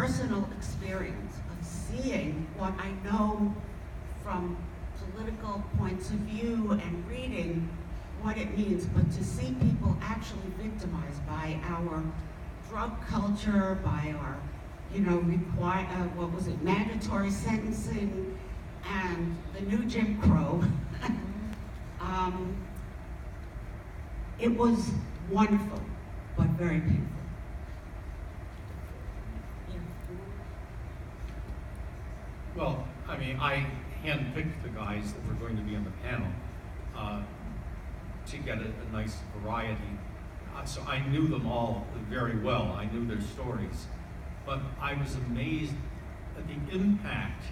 personal experience of seeing what I know from political points of view and reading what it means, but to see people actually victimized by our drug culture, by our, mandatory sentencing, and the new Jim Crow. It was wonderful, but very painful. Well, I mean, I handpicked the guys that were going to be on the panel to get a nice variety. So I knew them all very well. I knew their stories. But I was amazed at the impact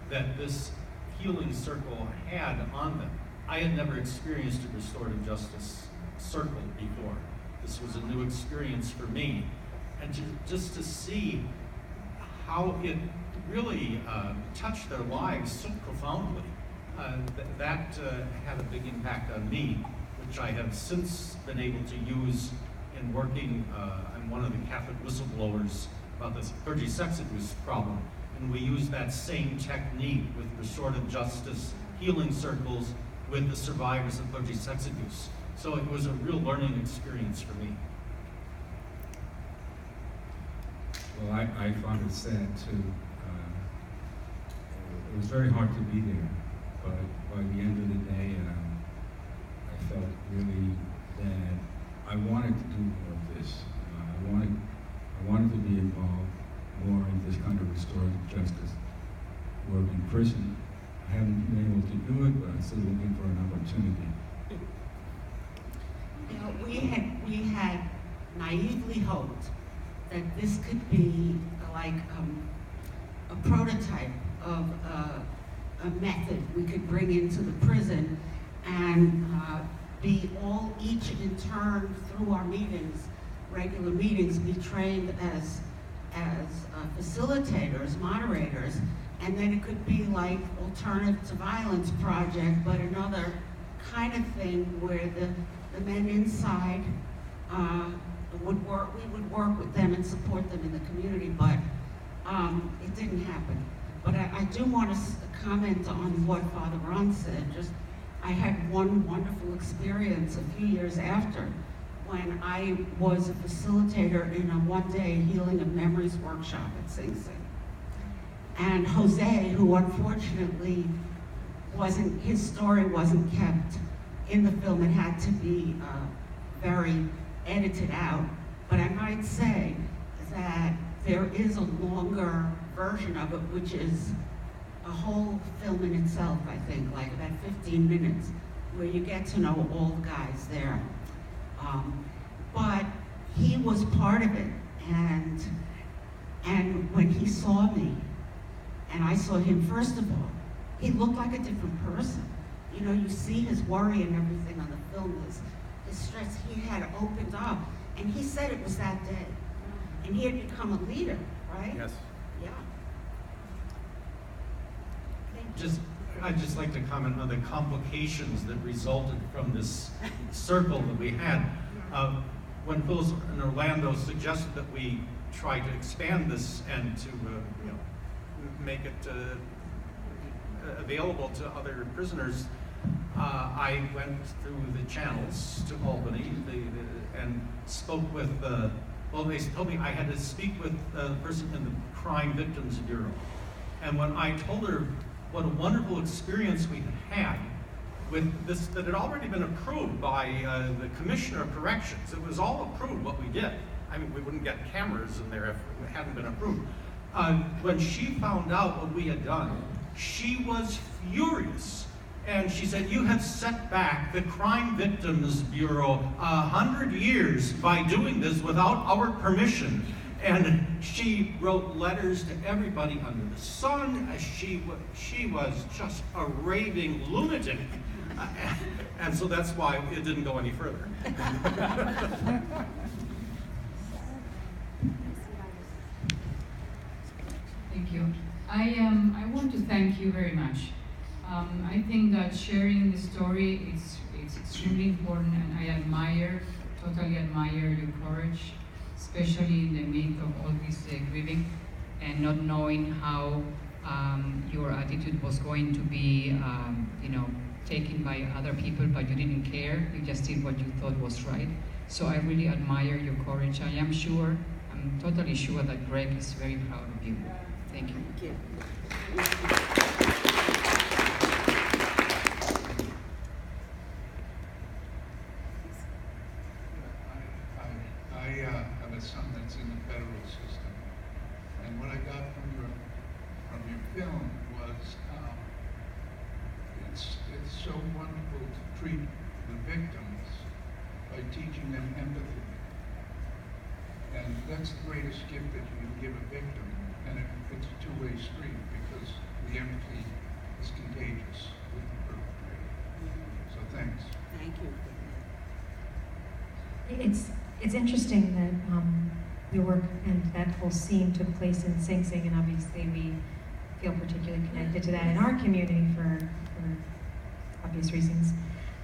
that this healing circle had on them. I had never experienced a restorative justice circle before. This was a new experience for me. And just to see how it really touched their lives so profoundly, that had a big impact on me, which I have since been able to use in working. I'm one of the Catholic whistleblowers about this clergy sex abuse problem. And we use that same technique with restorative justice healing circles with the survivors of clergy sex abuse. So it was a real learning experience for me. Well, I found it sad too. It was very hard to be there, but by the end of the day, I felt really that I wanted to do more of this. I wanted to be involved more in this kind of restorative justice work in prison. I haven't been able to do it, but I'm still looking for an opportunity. We had naively hoped that this could be like a prototype of a method we could bring into the prison and each in turn through our meetings, regular meetings, be trained as facilitators, moderators, and then it could be like Alternative to Violence Project, but another kind of thing where the men inside would work. We would work with them and support them in the community, but it didn't happen. But I do want to comment on what Father Ron said. I had one wonderful experience a few years after when I was a facilitator in a one-day Healing of Memories workshop at Sing Sing. And Jose, who unfortunately his story wasn't kept in the film, it had to be very edited out. But I might say that there is a longer version of it, which is a whole film in itself, I think, like about 15 minutes, where you get to know all the guys there. But he was part of it, and when he saw me, and I saw him, first of all, he looked like a different person. You know, you see his worry and everything on the film, his stress. He had opened up, and he said it was that day. And he had become a leader, right? Yes. Yeah. I'd just like to comment on the complications that resulted from this circle that we had. When Phyllis and Orlando suggested that we try to expand this and to make it available to other prisoners, I went through the channels to Albany and spoke with, they told me I had to speak with the person in the Crime Victims Bureau. And when I told her what a wonderful experience we had with this, that had already been approved by the Commissioner of Corrections. It was all approved, what we did. I mean, we wouldn't get cameras in there if it hadn't been approved. When she found out what we had done, she was furious. And she said, "You have set back the Crime Victims Bureau 100 years by doing this without our permission." And she wrote letters to everybody under the sun. She was just a raving lunatic. And so that's why it didn't go any further. Thank you. I want to thank you very much. I think that sharing the story it's extremely important, and I totally admire your courage, especially in the midst of all this grieving. and not knowing how your attitude was going to be, taken by other people, but you didn't care. You just did what you thought was right. So I really admire your courage. I'm totally sure that Greg is very proud of you. Thank you. Thank you. I have a son that's in the federal system, and what I got from your film was it's so wonderful to treat the victims by teaching them empathy, and that's the greatest gift that you can give a victim, and it's a two-way street because the empathy is contagious with the perpetrator. So thanks. Thank you. It's interesting that your work and that whole scene took place in Sing Sing, and obviously we feel particularly connected to that in our community for obvious reasons.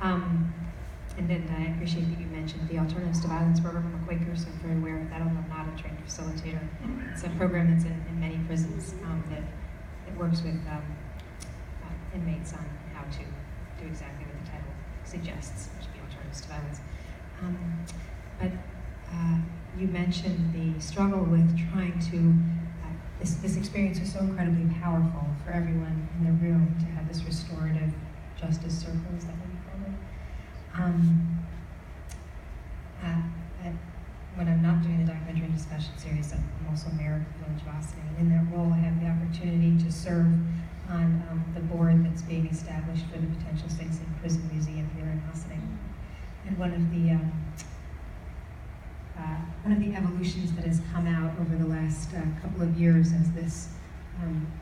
And then I appreciate that you mentioned the Alternatives to Violence program. I'm a Quaker, so I'm very aware of that, although I'm not a trained facilitator. It's a program that's in many prisons that works with inmates on how to do exactly what the title suggests, which would be Alternatives to Violence. But you mentioned the struggle with trying to, this experience was so incredibly powerful for everyone in the room to have this restorative justice circle, is that what you call it? When I'm not doing the documentary discussion series, I'm also mayor of the village of Ossining. In that role, I have the opportunity to serve on the board that's being established for the potential Sing Sing Prison Museum here in Ossining. And one of the evolutions that has come out over the last couple of years as this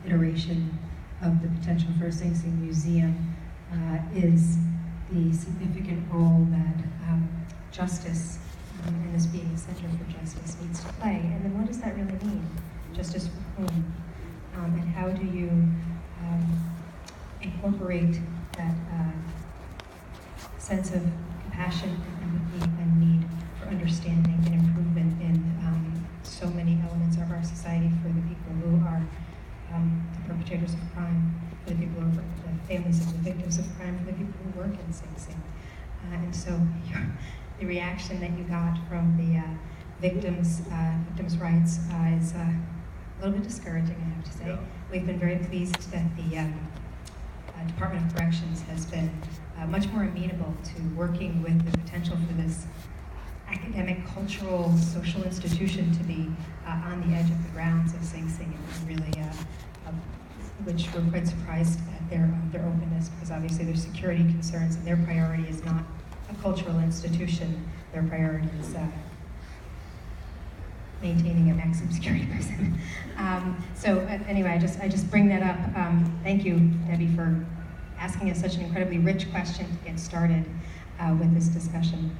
iteration of the potential for a Sing Sing museum is the significant role that justice and this being a center for justice needs to play. And then what does that really mean? Justice for whom? And how do you incorporate that sense of compassion and empathy and need for understanding and improvement in so many elements of our society for the people who are the perpetrators of crime, for the people who are the families of the victims of crime, for the people who work in Sing Sing. And so the reaction that you got from the victims' rights is a little bit discouraging, I have to say. Yeah. We've been very pleased that the Department of Corrections has been much more amenable to working with the potential for this academic, cultural, social institution to be on the edge of the grounds of Sing Sing, and really, which we're quite surprised at their openness, because obviously there's security concerns, and their priority is not a cultural institution. Their priority is maintaining a maximum security prison. So anyway, I just bring that up. Thank you, Debbie, for asking us such an incredibly rich question to get started with this discussion.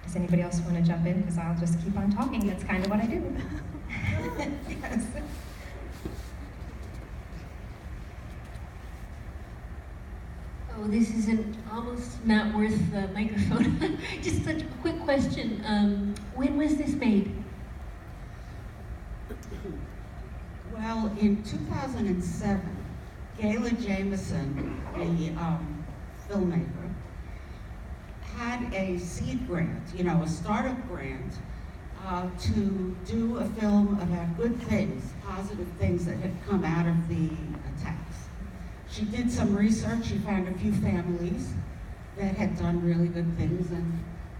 Does anybody else want to jump in? Because I'll just keep on talking. That's kind of what I do. Yes. Oh, this is almost not worth the microphone. Just a quick question. When was this made? Well, in 2007, Gayla Jameson, the filmmaker, had a seed grant, a startup grant, to do a film about good things, positive things that had come out of the attacks. She did some research. She found a few families that had done really good things,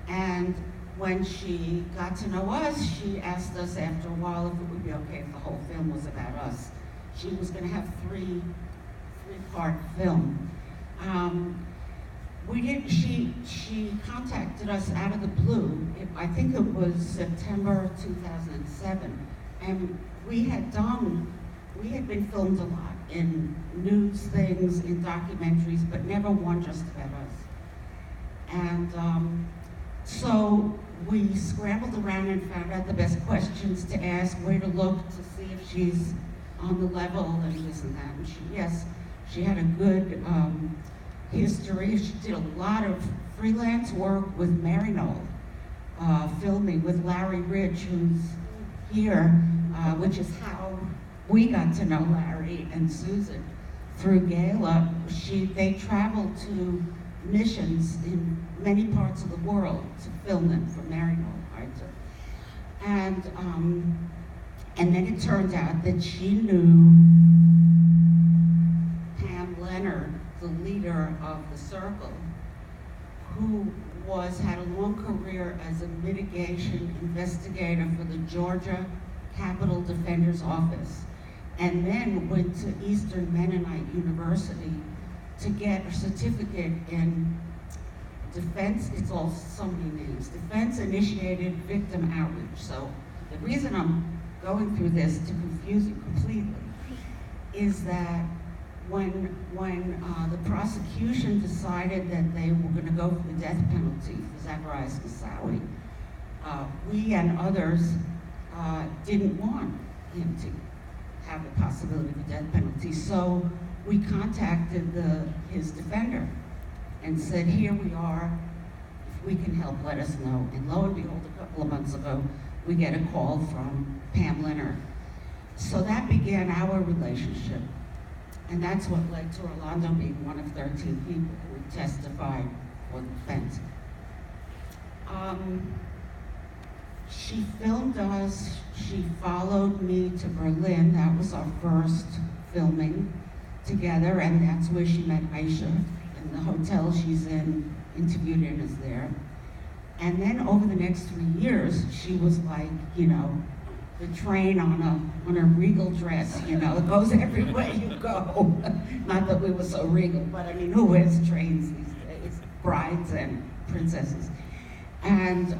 and when she got to know us, she asked us after a while if it would be okay if the whole film was about us. She was going to have three-part film. She contacted us out of the blue. I think it was September 2007, and we had been filmed a lot in news things, in documentaries, but never one just about us. And so we scrambled around and found out the best questions to ask, where to look to see if she's on the level and this and that. And she had a good history. She did a lot of freelance work with Mary Knoll, filming with Larry Rich, here, which is how we got to know Larry and Susan through Gala. They traveled to missions in many parts of the world to film them for Mary Molheiser. And then it turned out that she knew Pam Leonard, the leader of the Circle, who had a long career as a mitigation investigator for the Georgia Capitol Defender's Office, and then went to Eastern Mennonite University to get a certificate in defense, it's all so many names, defense-initiated victim outreach. So the reason I'm going through this to confuse it completely is that when the prosecution decided that they were going to go for the death penalty for Zacarias Moussaoui, we and others didn't want him to have the possibility of a death penalty. So we contacted his defender and said, here we are, if we can help, let us know. And lo and behold, a couple of months ago, we get a call from Pam Leonard. So that began our relationship. And that's what led to Orlando being one of 13 people who testified for the defense. She filmed us, she followed me to Berlin. That was our first filming together, and that's where she met Aisha, in the hotel she's in, interviewed in us there. And then over the next 3 years, she was like, you know, the train on a regal dress, you know, it goes everywhere you go. Not that we were so regal, but I mean, who wears trains these days? Brides and princesses. And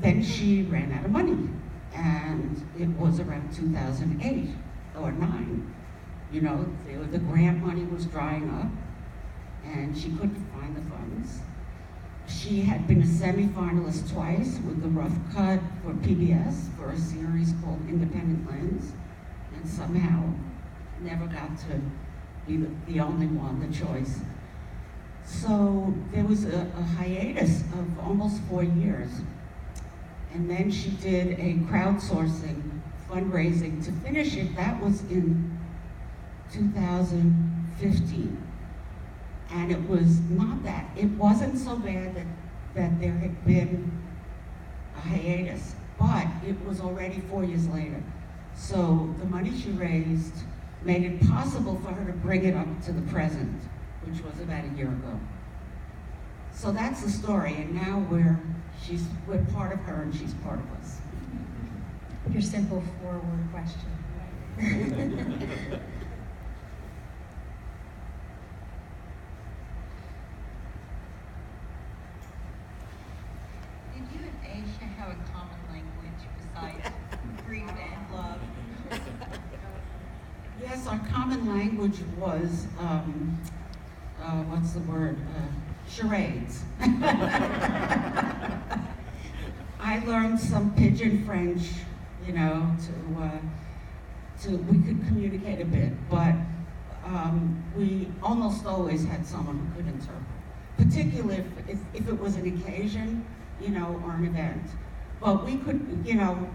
then she ran out of money. And it was around 2008 or 9. You know, the grant money was drying up and she couldn't find the funds. She had been a semi-finalist twice with the Rough Cut for PBS for a series called Independent Lens, and somehow never got to be the only one, the choice. So there was a hiatus of almost 4 years. And then she did a crowdsourcing fundraising to finish it. That was in 2015. And it was not that, it wasn't so bad that there had been a hiatus, but it was already 4 years later. So the money she raised made it possible for her to bring it up to the present, which was about a year ago. So that's the story, and now we're part of her and she's part of us. Your simple 4-word question. Have a common language besides grief and love? Yes, our common language was, what's the word? Charades. I learned some pidgin French, you know, we could communicate a bit, but we almost always had someone who could interpret, particularly if it was an occasion, you know, or an event. But we could, you know,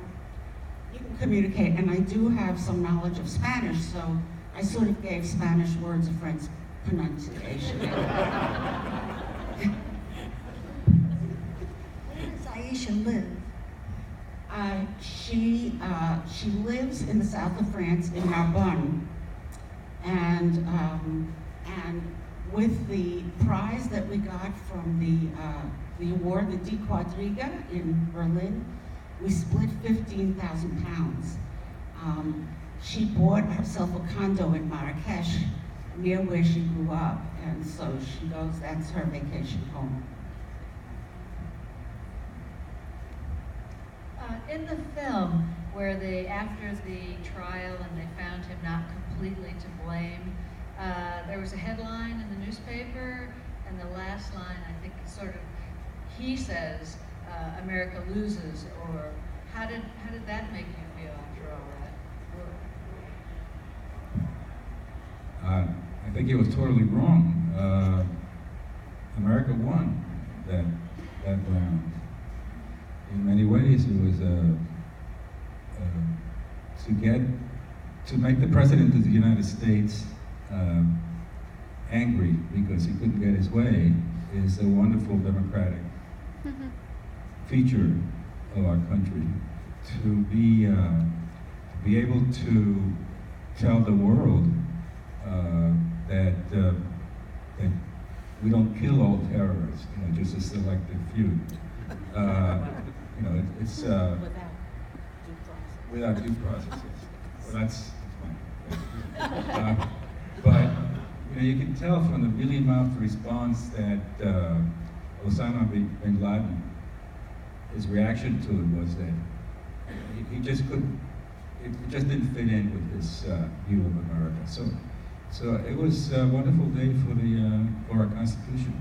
you can communicate, and I do have some knowledge of Spanish, so I sort of gave Spanish words a French pronunciation. Where does Aisha live? She lives in the south of France, in Narbonne, and with the prize that we got from the award, the Die Quadriga in Berlin, we split 15,000 pounds. She bought herself a condo in Marrakesh, near where she grew up, and so she goes, that's her vacation home. In the film, where after the trial and they found him not completely to blame, there was a headline in the newspaper, and the last line, I think, sort of, he says, America loses, or how did that make you feel after all that? I think it was totally wrong. America won that round. In many ways, it was a to make the President of the United States angry because he couldn't get his way is a wonderful democratic feature of our country. To be able to tell the world that we don't kill all terrorists, just a selective few. It's without due process. Yes. Well, that's fine. But you can tell from the mealy-mouthed response that Osama bin Laden, his reaction to it was that he just couldn't. It just didn't fit in with his view of America. So it was a wonderful day for our Constitution.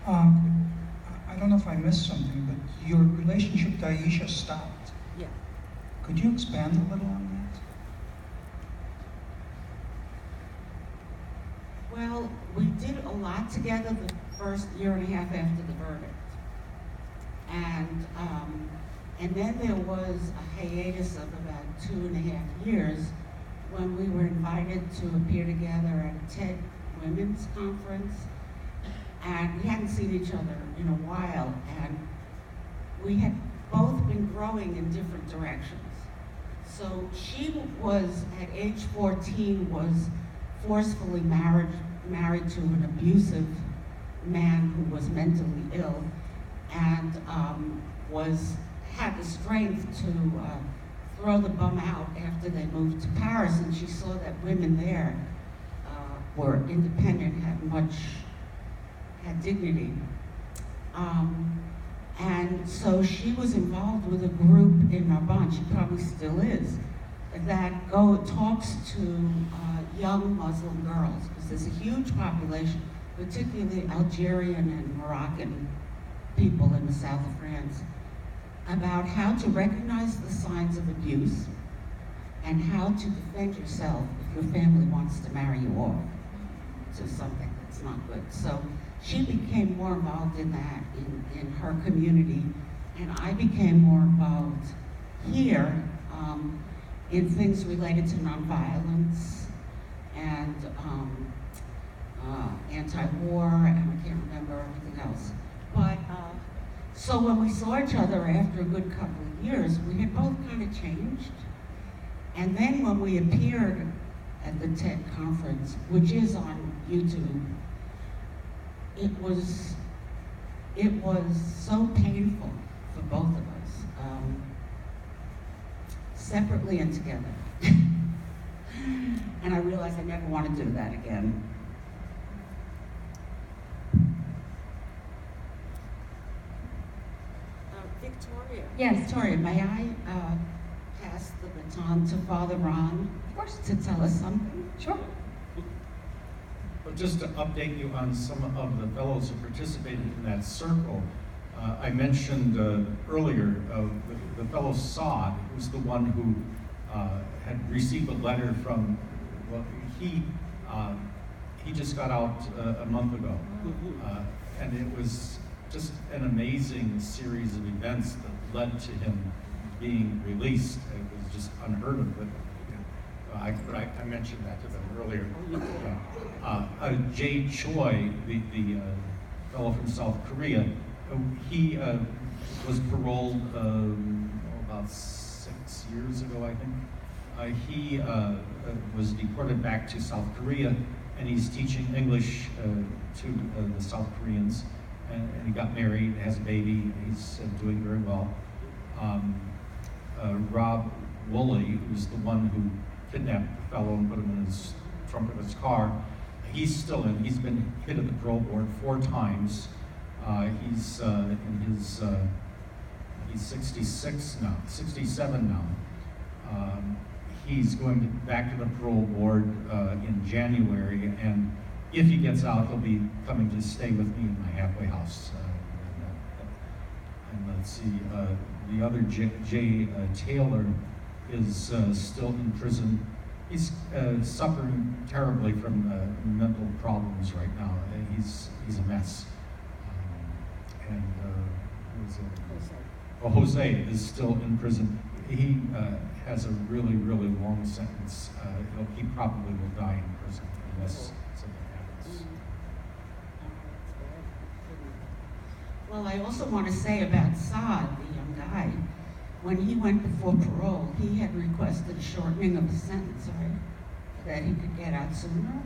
I don't know if I missed something, but your relationship with Aisha stopped. Yeah. Could you expand a little on that? Well, we did a lot together the first year and a half after the verdict. And then there was a hiatus of about 2.5 years when we were invited to appear together at a TED Women's Conference. And we hadn't seen each other in a while, and we had both been growing in different directions. So she was, at age 14, was forcefully married to an abusive man who was mentally ill, and had the strength to throw the bum out after they moved to Paris, and she saw that women there were independent, had dignity. And so she was involved with a group in Narbonne, she probably still is, that talks to young Muslim girls, because there's a huge population, particularly Algerian and Moroccan people in the south of France, about how to recognize the signs of abuse and how to defend yourself if your family wants to marry you off to something that's not good. So she became more involved in that, in her community, and I became more involved here in things related to nonviolence and anti-war, and I can't remember everything else. But so when we saw each other after a good couple of years, we had both kind of changed. And then when we appeared at the TED conference, which is on YouTube, it was so painful for both of us, separately and together. And I realized I never want to do that again. Victoria. Yes. Victoria, may I pass the baton to Father Ron, of course, to tell us something? Sure. Well, just to update you on some of the fellows who participated in that circle, I mentioned earlier the fellow Saad, who's the one who had received a letter from, well, he just got out a month ago, and it was just an amazing series of events that led to him being released. It was just unheard of, but I mentioned that to them earlier. Jay Choi, the fellow from South Korea, he was paroled about 6 years ago, I think. He was deported back to South Korea, and he's teaching English to the South Koreans. And he got married, has a baby, he's doing very well. Rob Woolley, who's the one who kidnapped the fellow and put him in his trunk of his car, he's still in. He's been hit at the parole board 4 times. He's in his, he's 67 now. He's going back to the parole board in January, and if he gets out, he'll be coming to stay with me in my halfway house. And let's see, the other Jay Taylor is still in prison. He's suffering terribly from mental problems right now. He's a mess. Who is it? Well, Jose is still in prison. He has a really, really long sentence. He probably will die in prison unless something happens. Well, I also want to say about Saad, the young guy, when he went before parole, he had requested a shortening of the sentence, right? That he could get out sooner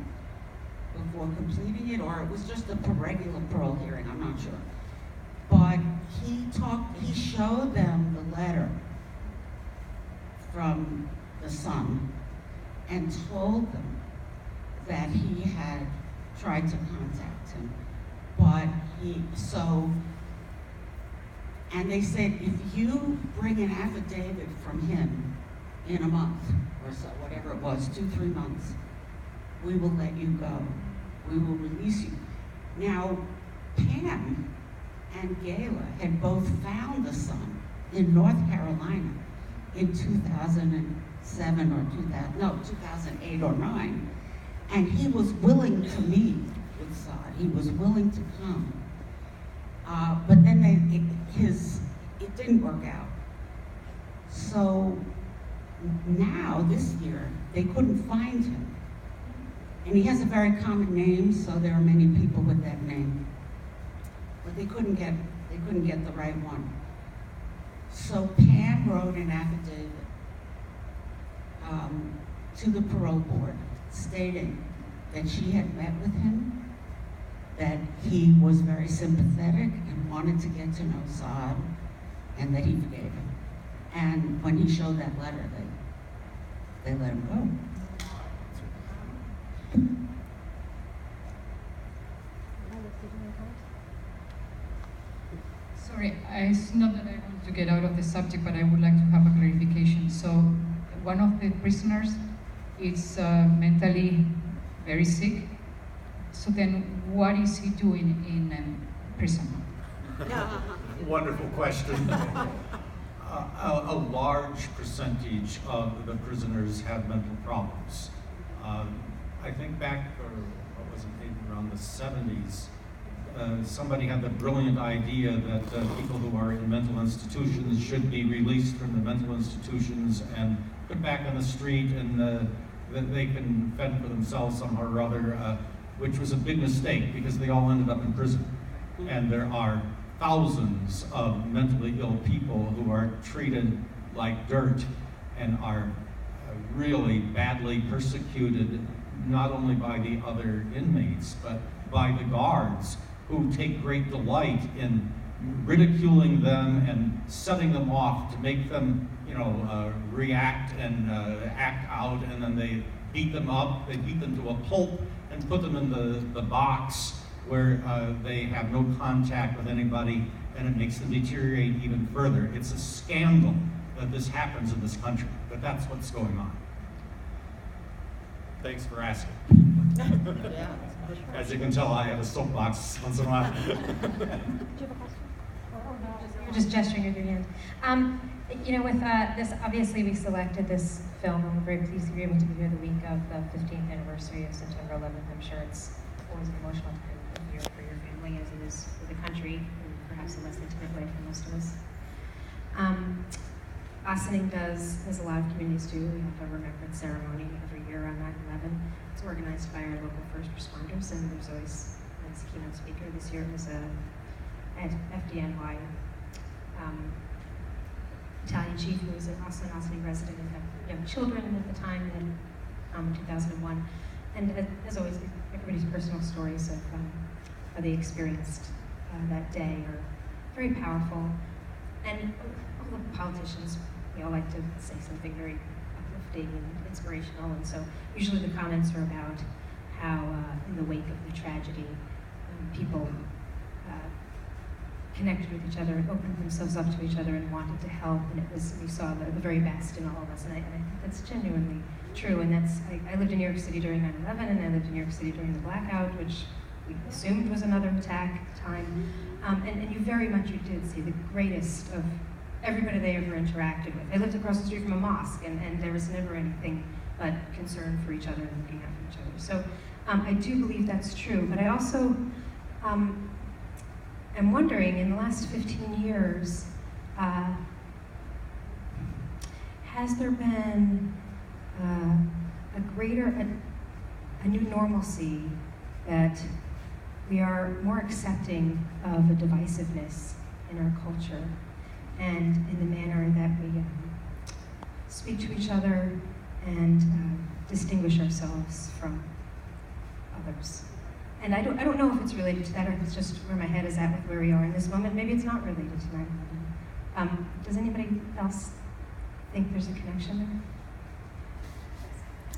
before completing it, or it was just a regular parole hearing, I'm not sure. But he showed them the letter from the son and told them that he had tried to contact him, but and they said, if you bring an affidavit from him in a month or so, whatever it was, 2-3 months, we will let you go. We will release you. Now, Pam and Gayla had both found the son in North Carolina in 2007 or 2008 or 9, and he was willing to meet with Saad. He was willing to come. But then it didn't work out. So now, this year, they couldn't find him. And he has a very common name, so there are many people with that name. But they couldn't get the right one. So Pam wrote an affidavit to the parole board stating that she had met with him, that he was very sympathetic and wanted to get to know Saad, and that he forgave him. And when he showed that letter, they let him go. Sorry, it's not that I want to get out of the subject, but I would like to have a clarification. So, one of the prisoners is mentally very sick. So then, what is he doing in prison? Wonderful question. A large percentage of the prisoners have mental problems. I think back, or what was it, maybe around the 70s, somebody had the brilliant idea that people who are in mental institutions should be released from the mental institutions and put back on the street, and that they can fend for themselves somehow or other, which was a big mistake because they all ended up in prison. And there are thousands of mentally ill people who are treated like dirt and are really badly persecuted, not only by the other inmates, but by the guards, who take great delight in ridiculing them and setting them off to make them, react and act out, and then they beat them up, they beat them to a pulp and put them in the box where they have no contact with anybody, and it makes them deteriorate even further. It's a scandal that this happens in this country, but that's what's going on. Thanks for asking. As you can tell, I have a soapbox once in a while. Do you have a question? You're just gesturing with your hand. With this, obviously we selected this film, and we're very pleased to be able to be here the week of the 15th anniversary of September 11th. I'm sure it's always an emotional time of year for your family, as it is for the country, and perhaps a less intimate way for most of us. Ossining does, as a lot of communities do, we have a remembrance ceremony every year on 9/11. It's organized by our local first responders, and there's always a keynote speaker. This year was an FDNY Italian chief who was an Ossining resident and had young children at the time in 2001. And as always, everybody's personal stories of how they experienced that day are very powerful. And all the politicians, we all like to say something very uplifting and inspirational, and so usually the comments are about how in the wake of the tragedy, people connected with each other and opened themselves up to each other and wanted to help, and we saw the very best in all of us, and I think that's genuinely true. And I lived in New York City during 9/11, and I lived in New York City during the blackout, which we assumed was another attack at the time, and you did see the greatest of everybody they ever interacted with. I lived across the street from a mosque, and there was never anything but concern for each other and looking out for each other. So I do believe that's true, but I also am wondering, in the last 15 years, has there been a new normalcy that we are more accepting of a divisiveness in our culture and in the manner that we speak to each other and distinguish ourselves from others? And I don't know if it's related to that or if it's just where my head is at with where we are in this moment. Maybe it's not related to 9/11. Does anybody else think there's a connection there?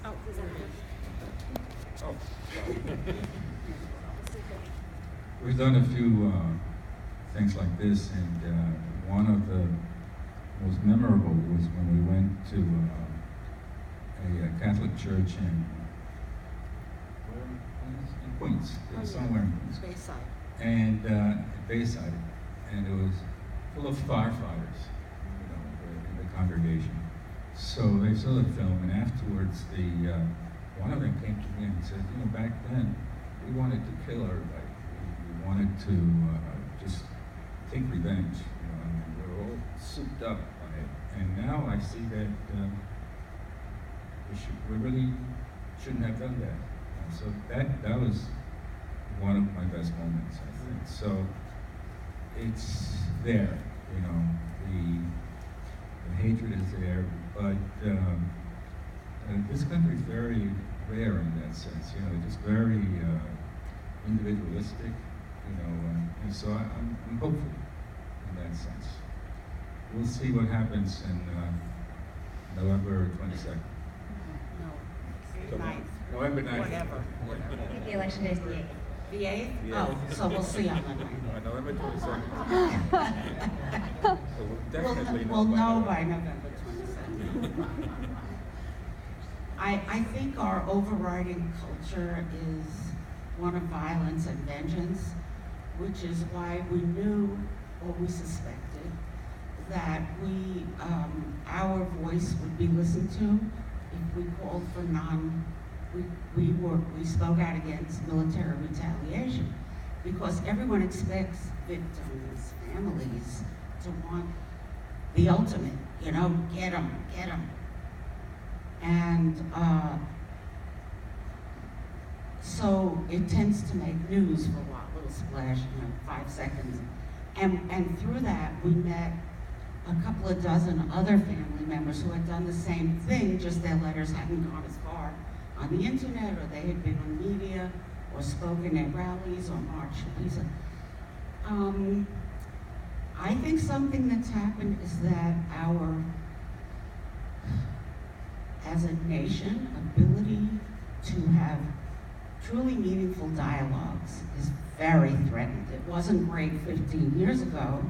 Oh, is that Oh. We've done a few things like this, and one of the most memorable was when we went to a Catholic church in Queens, somewhere in Queens. Bayside. And Bayside, and it was full of firefighters, in the congregation. So they saw the film, and afterwards, one of them came to me and said, back then, we wanted to kill everybody. We wanted to just take revenge, and we were all souped up by it. And now I see that we really shouldn't have done that. So that was one of my best moments, I think. So it's there, the hatred is there, but this country is very rare in that sense, just very individualistic, and so I'm hopeful in that sense. We'll see what happens in November 22nd. No, 9th. November 9th. Whatever. I think the election day is the 8th. The 8th? Yeah. Oh, so we'll see on the 9th. November 22nd. So we'll definitely We'll know know by by November 22nd. I think our overriding culture is one of violence and vengeance, which is why we knew, or we suspected, that our voice would be listened to if we called for we spoke out against military retaliation, because everyone expects victims, families, to want the ultimate, get them. And so it tends to make news for a little splash, 5 seconds. And through that, we met a couple of dozen other family members who had done the same thing, just their letters hadn't gone as far on the internet, or they had been on media, or spoken at rallies, or marched. I think something that's happened is that our, as a nation, ability to have truly meaningful dialogues is very threatened. It wasn't great 15 years ago.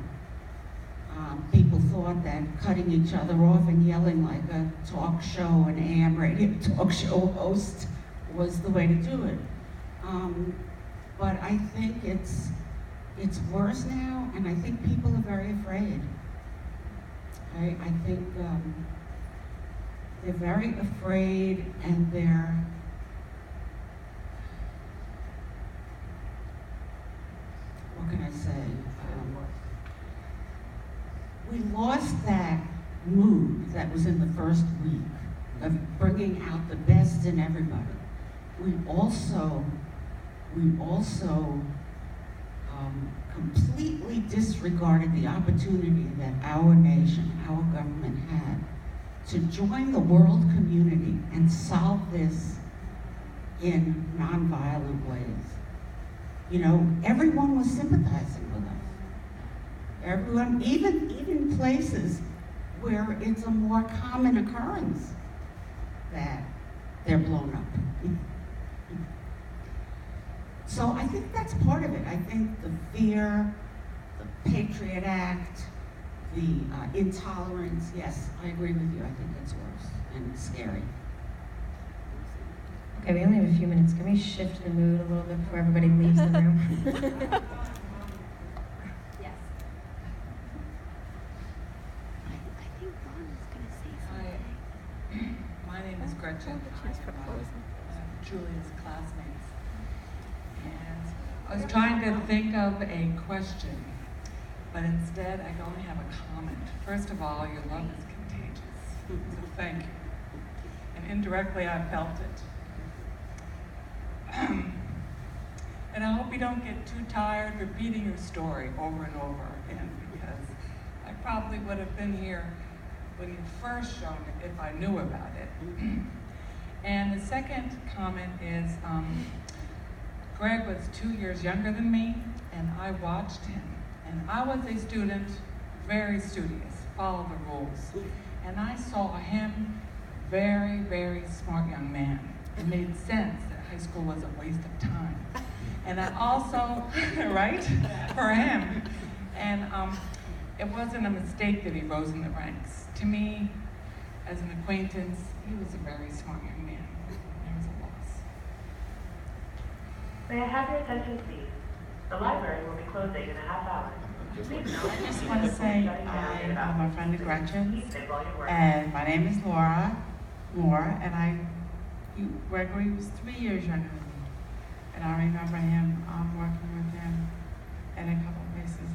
People thought that cutting each other off and yelling like a talk show, an AM radio talk show host, was the way to do it. But I think it's worse now, and I think people are very afraid. I think they're very afraid, and they're what can I say? We lost that mood that was in the first week of bringing out the best in everybody. We also completely disregarded the opportunity that our nation, our government had to join the world community and solve this in nonviolent ways. Everyone was sympathizing with us. Everyone, even places where it's a more common occurrence that they're blown up. So I think that's part of it. I think the fear, the Patriot Act, the intolerance, yes, I agree with you. I think it's worse and it's scary. Okay, we only have a few minutes. Can we shift the mood a little bit before everybody leaves the room? Yes. I think Ron is going to say something. My name is Gretchen, Julia's classmates. And I was trying to think of a question, but instead I only have a comment. First of all, your love is contagious, so thank you. And indirectly, I felt it. And I hope you don't get too tired repeating your story over and over again, because I probably would have been here when you first shown it if I knew about it. And the second comment is, Greg was 2 years younger than me, and I watched him. And I was a student, very studious, follow the rules. And I saw him, very, very smart young man. It made sense that high school was a waste of time. And I also, right, for him. And it wasn't a mistake that he rose in the ranks. To me, as an acquaintance, he was a very smart young man. There was a loss. May I have your attention, please? The library will be closing in a half hour. I just want to say I am a friend of Gretchen's, and my name is Laura Moore, and Gregory was 3 years younger than me, and I remember him working with him in a couple of places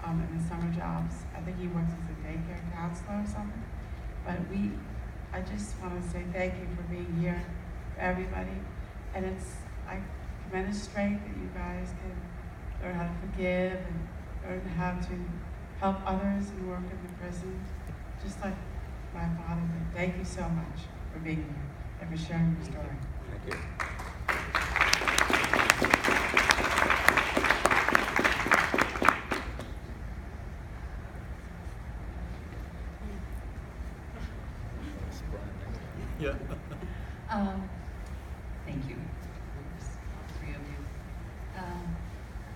in the summer jobs. I think he works as a daycare counselor or something. But I just want to say thank you for being here, for everybody, and I commend it straight that you guys can learn how to forgive and learn how to help others and work in the prison, just like my father did. Thank you so much for being here and for sharing your story. Thank you. Yeah. Thank you, all three of you.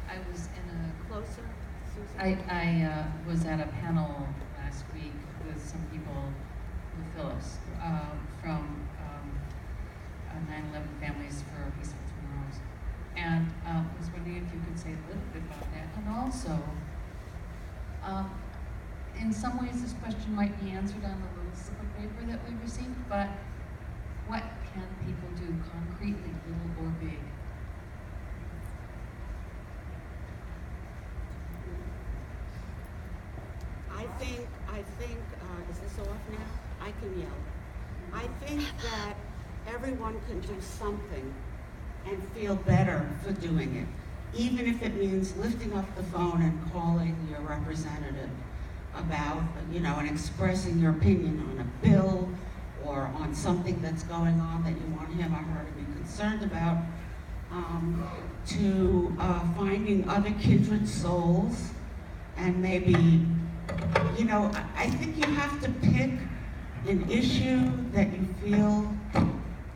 I was in a Closer, Susan? I was at a panel last week with some people with Phyllis from 9/11 Families for Peaceful Tomorrows, and was wondering if you could say a little bit about that, and also, in some ways this question might be answered on the little slip of paper that we received, but what can people do concretely, little or big? I think, is this off now? I can yell. I think that everyone can do something and feel better for doing it, even if it means lifting up the phone and calling your representative about, and expressing your opinion on a bill or on something that's going on that you want him or her to be concerned about, to finding other kindred souls, and maybe, I think you have to pick an issue that you feel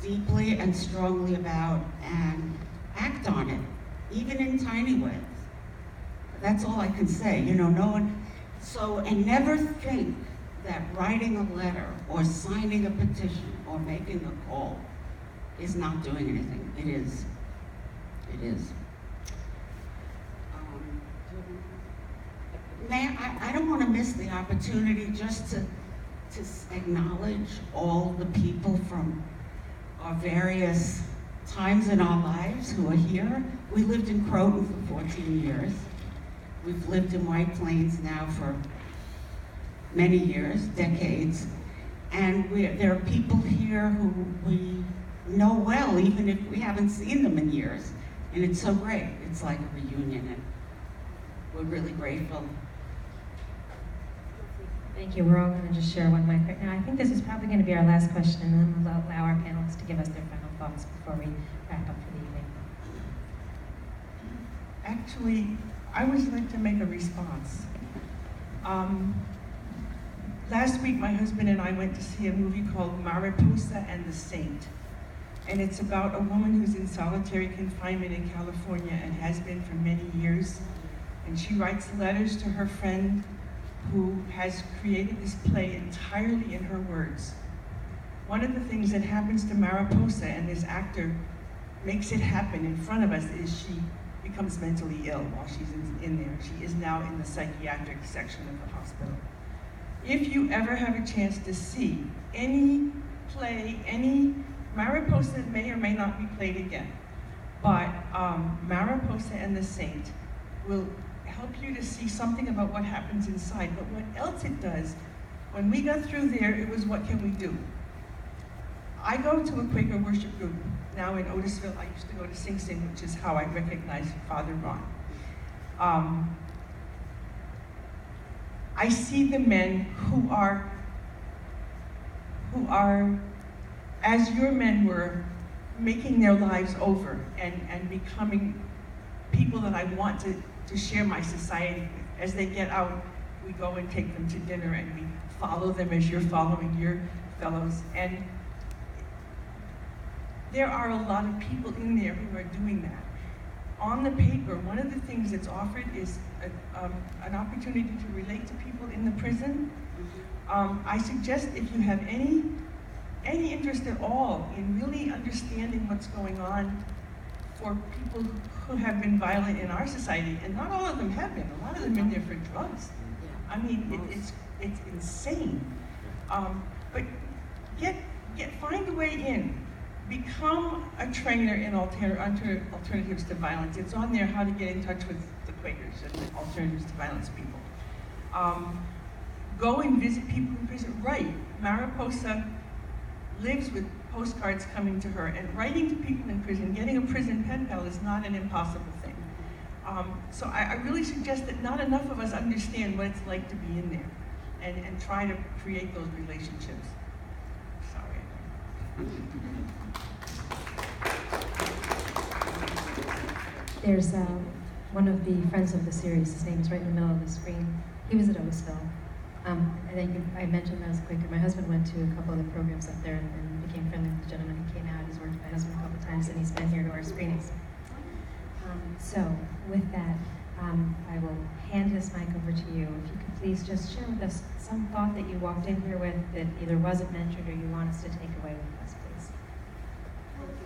deeply and strongly about and act on it, even in tiny ways. That's all I can say, no one. So, and never think that writing a letter or signing a petition or making a call is not doing anything. It is. It is. I don't want to miss the opportunity just to acknowledge all the people from our various times in our lives who are here. We lived in Croton for 14 years. We've lived in White Plains now for many years, decades, and there are people here who we know well, even if we haven't seen them in years. And it's so great. It's like a reunion, and we're really grateful. Thank you. We're all going to just share one mic right now. I think this is probably going to be our last question, and then we'll allow our panelists to give us their final thoughts before we wrap up for the evening. Actually, I would like to make a response. Last week, my husband and I went to see a movie called Mariposa and the Saint. And it's about a woman who's in solitary confinement in California and has been for many years. And she writes letters to her friend who has created this play entirely in her words. One of the things that happens to Mariposa, and this actor makes it happen in front of us, is she becomes mentally ill while she's in there. She is now in the psychiatric section of the hospital. If you ever have a chance to see any play, any Mariposa may or may not be played again, but Mariposa and the Saint will help you to see something about what happens inside. But what else it does, when we got through there, it was what can we do? I go to a Quaker worship group now in Otisville. I used to go to Sing Sing, which is how I recognize Father Ron. I see the men who are, as your men were, making their lives over and becoming people that I want to share my society with. As they get out, we go and take them to dinner and we follow them as you're following your fellows. And there are a lot of people in there who are doing that. On the paper, one of the things that's offered is an opportunity to relate to people in the prison. I suggest if you have any interest at all in really understanding what's going on for people who have been violent in our society, and not all of them have been, a lot of them in there for drugs. I mean, it's insane. But find a way in. Become a trainer in alternatives to violence. It's on there how to get in touch with the Quakers and the alternatives to violence people. Go and visit people in prison. Write. Mariposa lives with postcards coming to her, and writing to people in prison, getting a prison pen pal is not an impossible thing. So I really suggest that not enough of us understand what it's like to be in there and try to create those relationships. Sorry. There's one of the friends of the series, his name is right in the middle of the screen. He was at Otisville. I mentioned I was a Quaker. My husband went to a couple of the programs up there and became friendly with the gentleman who came out. He's worked with my husband a couple of times and he's been here to our screenings. So with that, I will hand this mic over to you. If you could please just share with us some thought that you walked in here with that either wasn't mentioned or you want us to take away with us, please.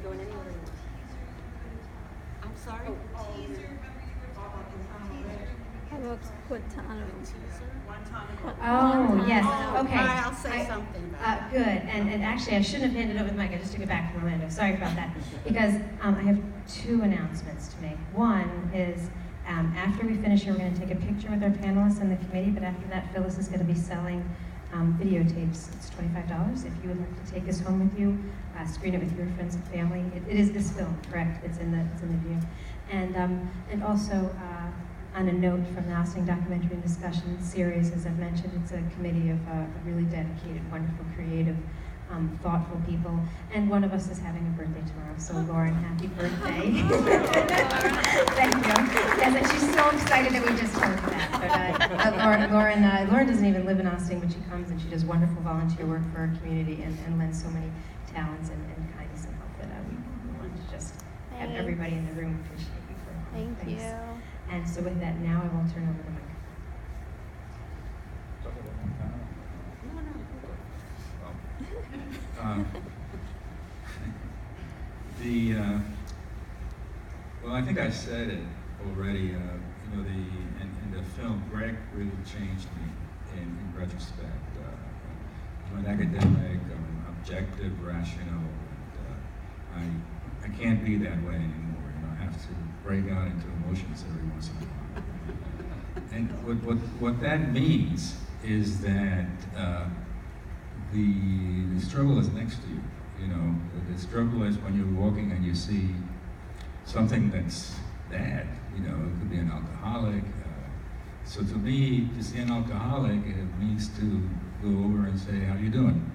Go in any order. I'm sorry? Oh, yes, okay. I'll say something about it. Good, and actually I shouldn't have handed over the mic, I just took it back from Orlando, sorry about that. Because I have two announcements to make. One is, after we finish here, we're going to take a picture with our panelists and the committee, but after that, Phyllis is going to be selling videotapes. It's $25. If you would like to take this home with you, screen it with your friends and family. It is this film, correct? It's in the view. And also, on a note from the Ossining Documentary and Discussion Series, as I've mentioned, it's a committee of really dedicated, wonderful, creative, thoughtful people. And one of us is having a birthday tomorrow, so Lauren, happy birthday. Thank you. Yes, and she's so excited that we just told her that. But Lauren doesn't even live in Ossining, but she comes and she does wonderful volunteer work for our community and lends so many talents and kindness and help that we want to just have everybody in the room appreciate you for. Thank you. And so with that, now I will turn over the mic. Well, I think I said it already. In the film, Greg really changed me in retrospect. I'm an academic, I'm objective, rational. And, I can't be that way anymore. I have to break out into emotions every once in a while. And what that means is that the struggle is next to you. The struggle is when you're walking and you see something that's bad. It could be an alcoholic. So to me, to see an alcoholic, it means to go over and say, "How you doing?"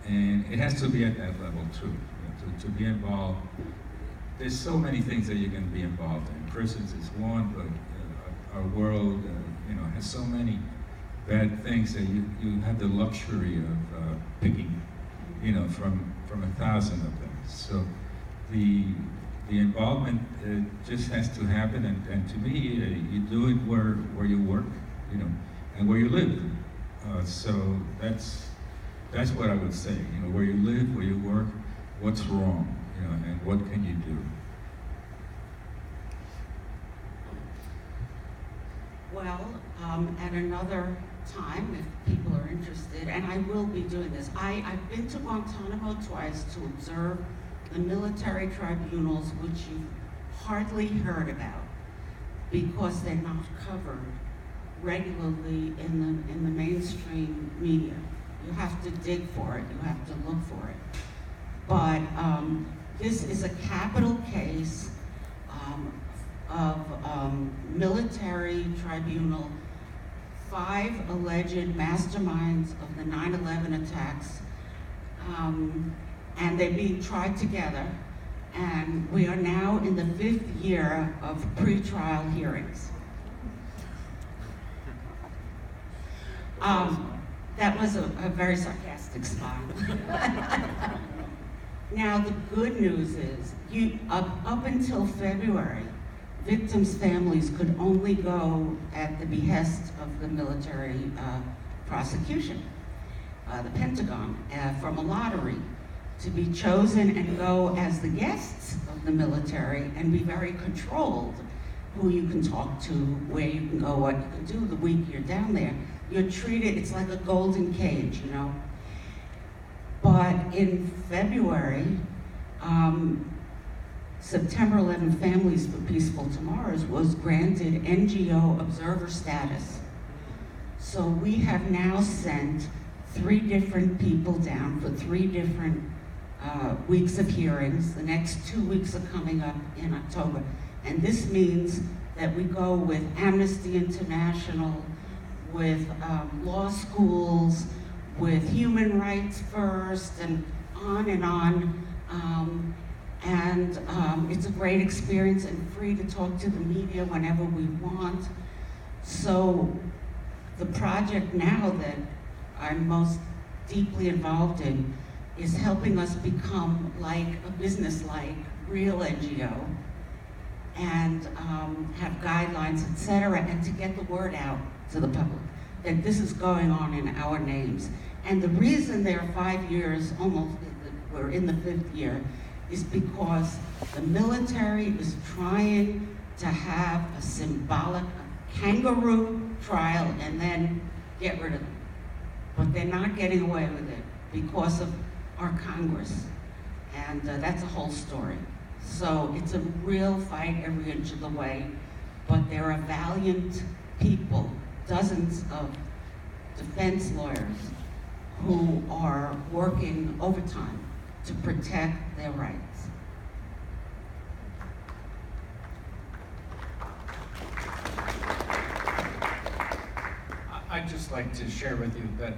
And it has to be at that level too. To be involved. There's so many things that you can be involved in. Prisons is one, but our world, has so many bad things that you have the luxury of picking, from 1,000 of them. So the involvement just has to happen, and to me, you do it where you work, and where you live. So that's what I would say. Where you live, where you work, what's wrong, and what can you do? Well, at another time if people are interested, and I will be doing this. I've been to Guantanamo twice to observe the military tribunals, which you've hardly heard about because they're not covered regularly in the mainstream media. You have to dig for it, you have to look for it. But this is a capital case of military tribunal, 5 alleged masterminds of the 9/11 attacks, and they're being tried together. And we are now in the 5th year of pre-trial hearings. That was a very sarcastic smile. Now, the good news is, up until February, victims' families could only go at the behest of the military prosecution, the Pentagon, from a lottery, to be chosen and go as the guests of the military and be very controlled who you can talk to, where you can go, what you can do the week you're down there. You're treated, it's like a golden cage, you know. But in February, September 11 Families for Peaceful Tomorrows was granted NGO observer status. So we have now sent 3 different people down for 3 different weeks of hearings. The next 2 weeks are coming up in October. And this means that we go with Amnesty International, with law schools, with Human Rights First, and on and on. It's a great experience and free to talk to the media whenever we want. So the project now that I'm most deeply involved in is helping us become like a business-like real NGO and have guidelines, etc., and to get the word out to the public that this is going on in our names. And the reason there are 5 years, almost, we're in the 5th year, is because the military is trying to have a symbolic kangaroo trial and then get rid of them. But they're not getting away with it because of our Congress. And that's a whole story. So it's a real fight every inch of the way, but there are valiant people, dozens of defense lawyers who are working overtime to protect their rights. I'd just like to share with you that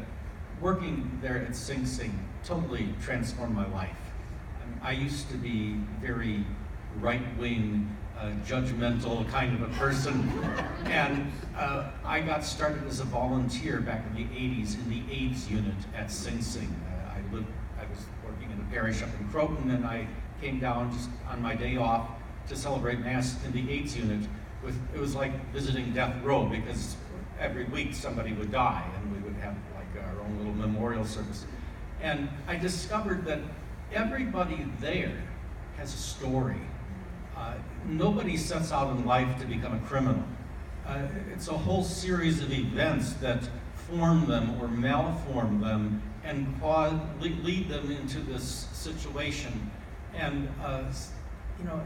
working there at Sing Sing totally transformed my life. I used to be very right-wing, judgmental kind of a person, and I got started as a volunteer back in the 80s in the AIDS unit at Sing Sing. I was working in a parish up in Croton, and I came down just on my day off to celebrate Mass in the AIDS unit. It was like visiting death row, because every week somebody would die, and we would have like our own little memorial service. And I discovered that everybody there has a story. Nobody sets out in life to become a criminal. It's a whole series of events that form them or malform them and lead them into this situation. And you know,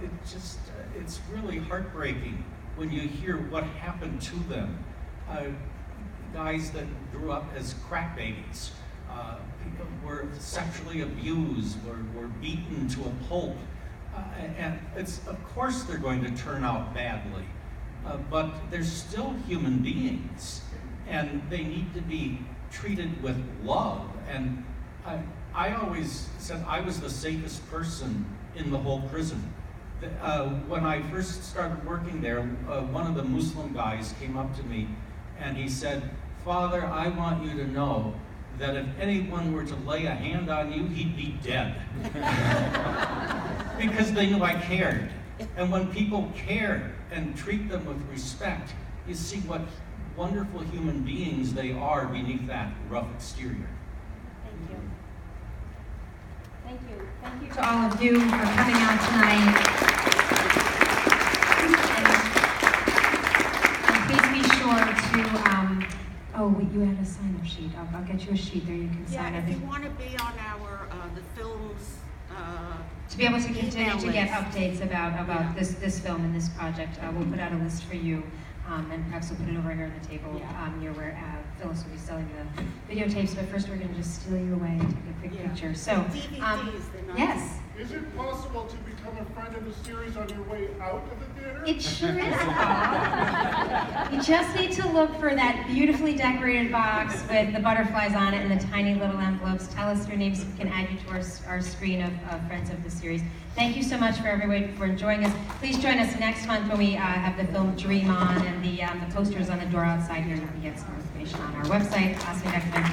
it's really heartbreaking when you hear what happened to them. Guys that grew up as crack babies, people were sexually abused, were beaten to a pulp. And of course they're going to turn out badly, but they're still human beings, and they need to be treated with love. And I always said I was the safest person in the whole prison. When I first started working there, one of the Muslim guys came up to me and he said, "Father, I want you to know that if anyone were to lay a hand on you, he'd be dead." Because they knew I cared. And when people care and treat them with respect, you see what wonderful human beings they are beneath that rough exterior. Thank you. Thank you. Thank you To all of you for coming out tonight. And please be sure to, you had a sign-up sheet. I'll get you a sheet there. You can sign Yeah, up. if you want to be on our, the films, To be able to continue email to get list. updates about Yeah. this film and this project, we'll put out a list for you, and perhaps we'll put it over here on the table Yeah. near where Phyllis will be selling the videotapes. But first, we're going to just steal you away and take a quick Yeah. picture. So, DVDs, they're not. yes. Is it possible to become a friend of the series on your way out of the theater? It sure is. You just need to look for that beautifully decorated box with the butterflies on it and the tiny little envelopes. Tell us your name so we can add you to our screen of friends of the series. Thank you so much for everybody for enjoying us. Please join us next month when we have the film Dream On, and the posters on the door outside here. You can get some information on our website, Ossining Library.